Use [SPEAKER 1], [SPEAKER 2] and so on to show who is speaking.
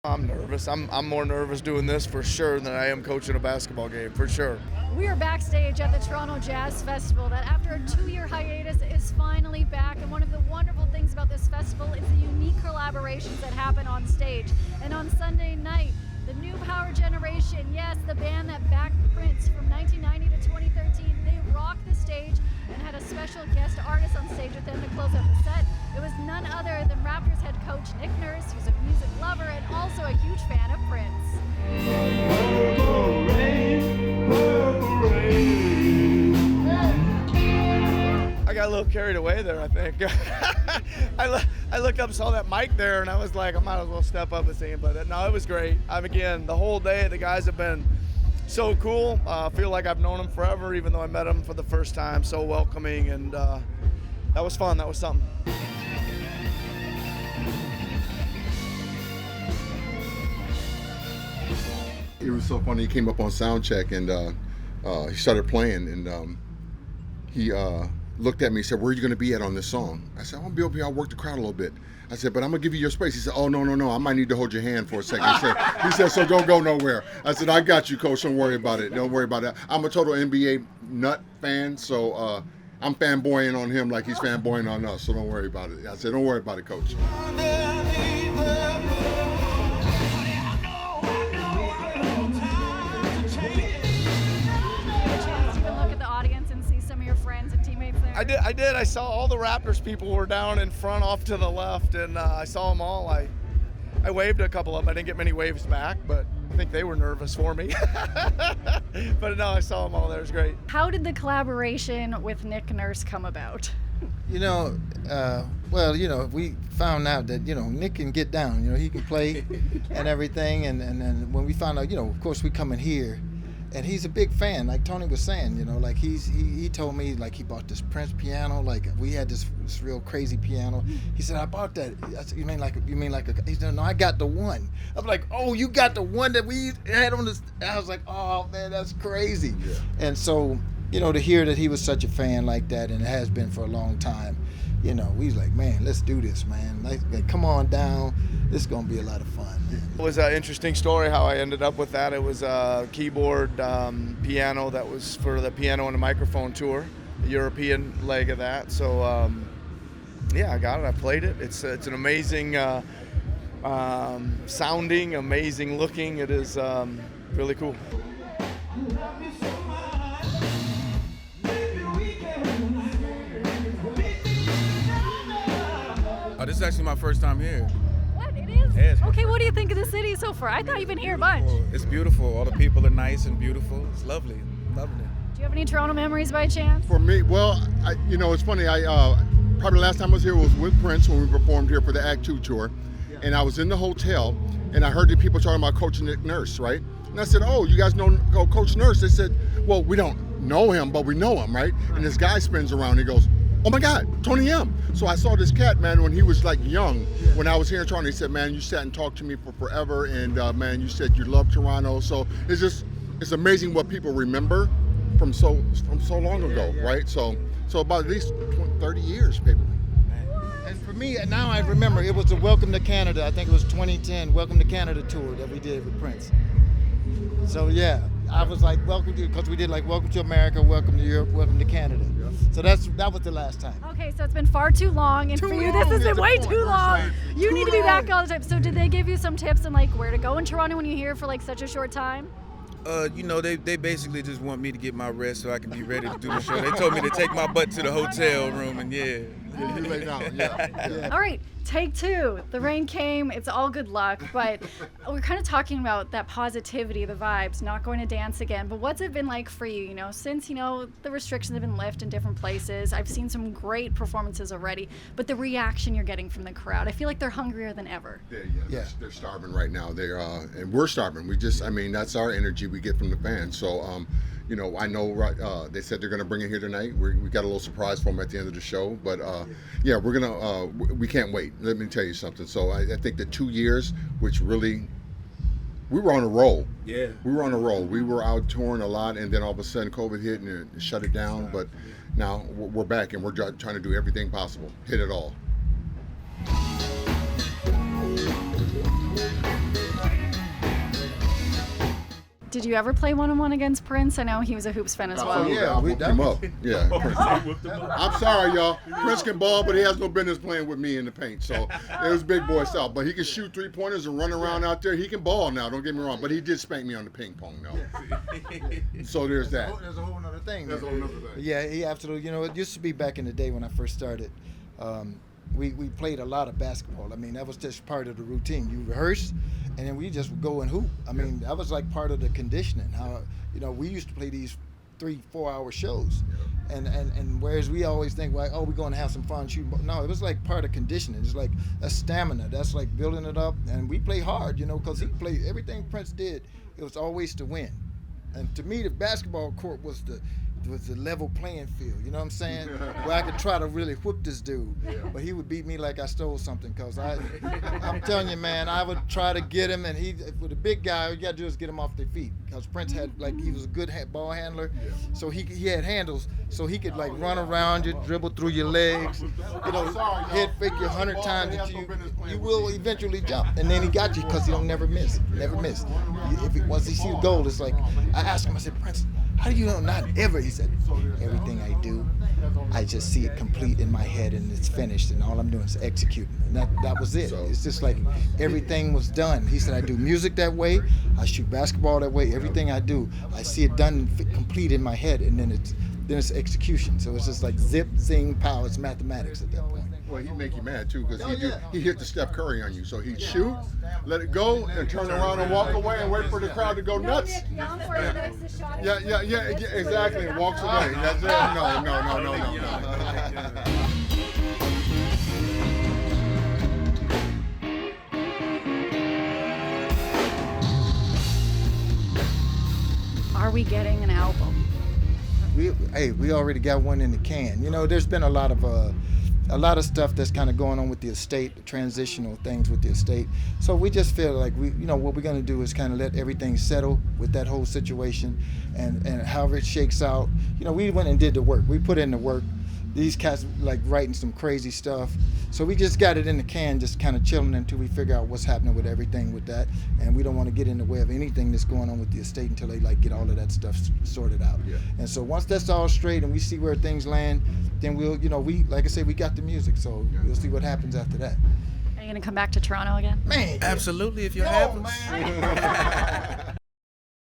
[SPEAKER 1] I'm nervous. I'm more nervous doing this for sure than I am coaching a basketball game, for sure.
[SPEAKER 2] We are backstage at the Toronto Jazz Festival that after a 2-year hiatus is finally back. And one of the wonderful things about this festival is the unique collaborations that happen on stage. And on Sunday night, the New Power Generation, yes, the band that backed Prince from 1990 to 2013, they rocked the stage and had a special guest artist on stage with them to close out the set. It was none other than Raptors head coach Nick Nurse, who's a music lover and also a huge fan of Prince.
[SPEAKER 3] Purple rain, purple rain.
[SPEAKER 1] I got a little carried away there, I think. I looked up, saw that mic there, and I was like, I might as well step up and sing. But no, it was great. Again, the whole day, the guys have been so cool. I feel like I've known them forever, even though I met them for the first time. So welcoming, and that was fun. That was something.
[SPEAKER 4] It was so funny. He came up on sound check and he started playing, and he looked at me and said, "Where are you going to be at on this song?" I said, "I'm going to be over here. I'll work the crowd a little bit." I said, "But I'm going to give you your space." He said, "Oh, no. I might need to hold your hand for a second." He said, "So don't go nowhere." I said, "I got you, coach. Don't worry about it. Don't worry about it." I'm a total NBA nut fan, so I'm fanboying on him like he's fanboying on us, so don't worry about it. I said, "Don't worry about it, coach."
[SPEAKER 1] I did. I saw all the Raptors people were down in front off to the left, and I saw them all. I waved a couple of them. I didn't get many waves back, but I think they were nervous for me. But no, I saw them all there. It was great.
[SPEAKER 2] How did the collaboration with Nick Nurse come about?
[SPEAKER 5] We found out that, Nick can get down, he can play and everything. And when we found out, of course we come in here, and he's a big fan, like Tony was saying, like he told me, like, he bought this Prince piano, like we had this real crazy piano. He said, "I bought that." I said, you mean like he said, "No, I got the one." I'm like, "Oh, you got the one that we had on this?" I was like, "Oh man, that's crazy." Yeah. And so, to hear that he was such a fan like that, and it has been for a long time, we was like, "Man, let's do this, man. Like, come on down. This is gonna be a lot of fun."
[SPEAKER 1] It was an interesting story how I ended up with that. It was a keyboard piano that was for the Piano and the Microphone tour, the European leg of that. So I got it. I played it. It's an amazing sounding, amazing looking. It is really cool.
[SPEAKER 6] This is actually my first time here.
[SPEAKER 2] What, it is?
[SPEAKER 6] Yeah,
[SPEAKER 2] Okay, what do you think of the city so far? I thought you've been here a bunch.
[SPEAKER 6] It's beautiful. All the people are nice and beautiful. It's lovely. Loving it.
[SPEAKER 2] Do you have any Toronto memories by chance?
[SPEAKER 4] For me, well, it's funny. I probably the last time I was here was with Prince when we performed here for the Act 2 tour, and I was in the hotel, and I heard the people talking about Coach Nick Nurse, right? And I said, "Oh, you guys know Coach Nurse?" They said, "Well, we don't know him, but we know him, right?" And this guy spins around, and he goes, "Oh my God, Tony M." So I saw this cat, man, when he was like young, when I was here in Toronto. He said, "Man, you sat and talked to me for forever, and man, you said you love Toronto." So it's amazing what people remember from so long ago, right? So about at least 30 years, people.
[SPEAKER 5] And for me, now I remember, it was the Welcome to Canada. I think it was 2010 Welcome to Canada tour that we did with Prince. So yeah, I was like, because we did like Welcome to America, Welcome to Europe, Welcome to Canada. So that was the last time.
[SPEAKER 2] Okay, so it's been far too long, and for you, this has been way too long. You need to be back all the time. So did they give you some tips on like where to go in Toronto when you're here for like such a short time?
[SPEAKER 6] They basically just want me to get my rest so I can be ready to do the show. They told me to take my butt to the hotel room, and
[SPEAKER 4] You lay down, yeah.
[SPEAKER 2] All right, take two. The rain came. It's all good luck, but we're kind of talking about that positivity, the vibes, not going to dance again. But what's it been like for you, since, the restrictions have been lifted in different places? I've seen some great performances already, but the reaction you're getting from the crowd, I feel like they're hungrier than ever.
[SPEAKER 4] They're starving right now. And we're starving. That's our energy we get from the fans. So, I know they said they're going to bring it here tonight. We got a little surprise for them at the end of the show, but we're gonna. We can't wait. Let me tell you something. So I think the 2 years, which really, we were on a roll.
[SPEAKER 6] Yeah.
[SPEAKER 4] We were on a roll. We were out touring a lot, and then all of a sudden COVID hit and it shut it down. But now we're back, and we're trying to do everything possible, hit it all.
[SPEAKER 2] Did you ever play one-on-one against Prince? I know he was a hoops fan as well.
[SPEAKER 4] Yeah, we whooped him up. Yeah. I'm sorry, y'all. Prince can ball, but he has no business playing with me in the paint. So it was big boy style. But he can shoot 3-pointers and run around out there. He can ball now, don't get me wrong. But he did spank me on the ping pong, though. So there's that.
[SPEAKER 5] There's a whole other thing.
[SPEAKER 4] That's a whole nother thing.
[SPEAKER 5] Yeah, he absolutely. You know, it used to be back in the day when I first started. We played a lot of basketball. I mean, that was just part of the routine. You rehearse, and then we just would go and hoop. I mean, that was like part of the conditioning. How, you know, we used to play these 3-4 hour shows, and whereas we always think like, oh, we're going to have some fun shooting. No, it was like part of conditioning. It's like a stamina. That's like building it up, and we play hard, you know, because he played everything Prince did. It was always to win, and to me, the basketball court was the level playing field, you know what I'm saying? Where I could try to really whoop this dude, but he would beat me like I stole something. Cause I'm telling you, man, I would try to get him, and with a big guy, all you gotta do is get him off their feet. Cause Prince had he was a good ball handler, so he had handles, so he could like run around you, dribble through your legs, you know, head fake you 100 times that you will eventually jump, and then he got you because he don't never miss. Once he see the goal, it's like I asked him, I said, Prince, how do you know not ever? He said, everything I do, I just see it complete in my head and it's finished, and all I'm doing is executing. And that was it. It's just like everything was done. He said, I do music that way, I shoot basketball that way, everything I do, I see it done complete in my head, and then it's execution. So it's just like zip, zing, pow, it's mathematics at that point.
[SPEAKER 4] Well, he'd make you mad too, because he hit the Steph Curry on you. So he'd shoot, let it go, and turn around and walk away and wait for the crowd to go nuts. Yeah, exactly. And walks away. That's it. No.
[SPEAKER 2] Are we getting an album?
[SPEAKER 5] We already got one in the can. You know, there's been a lot of stuff that's kind of going on with the estate, the transitional things with the estate. So we just feel like what we're going to do is kind of let everything settle with that whole situation, and however it shakes out. You know, we went and did the work. We put in the work. These cats like writing some crazy stuff. So we just got it in the can, just kind of chilling until we figure out what's happening with everything with that. And we don't want to get in the way of anything that's going on with the estate until they like get all of that stuff sorted out. Yeah. And so once that's all straight and we see where things land, then we'll, like I said, we got the music. So we'll see what happens after that.
[SPEAKER 2] Are you going to come back to Toronto again?
[SPEAKER 5] Man.
[SPEAKER 6] Absolutely, if you have us.
[SPEAKER 5] Man.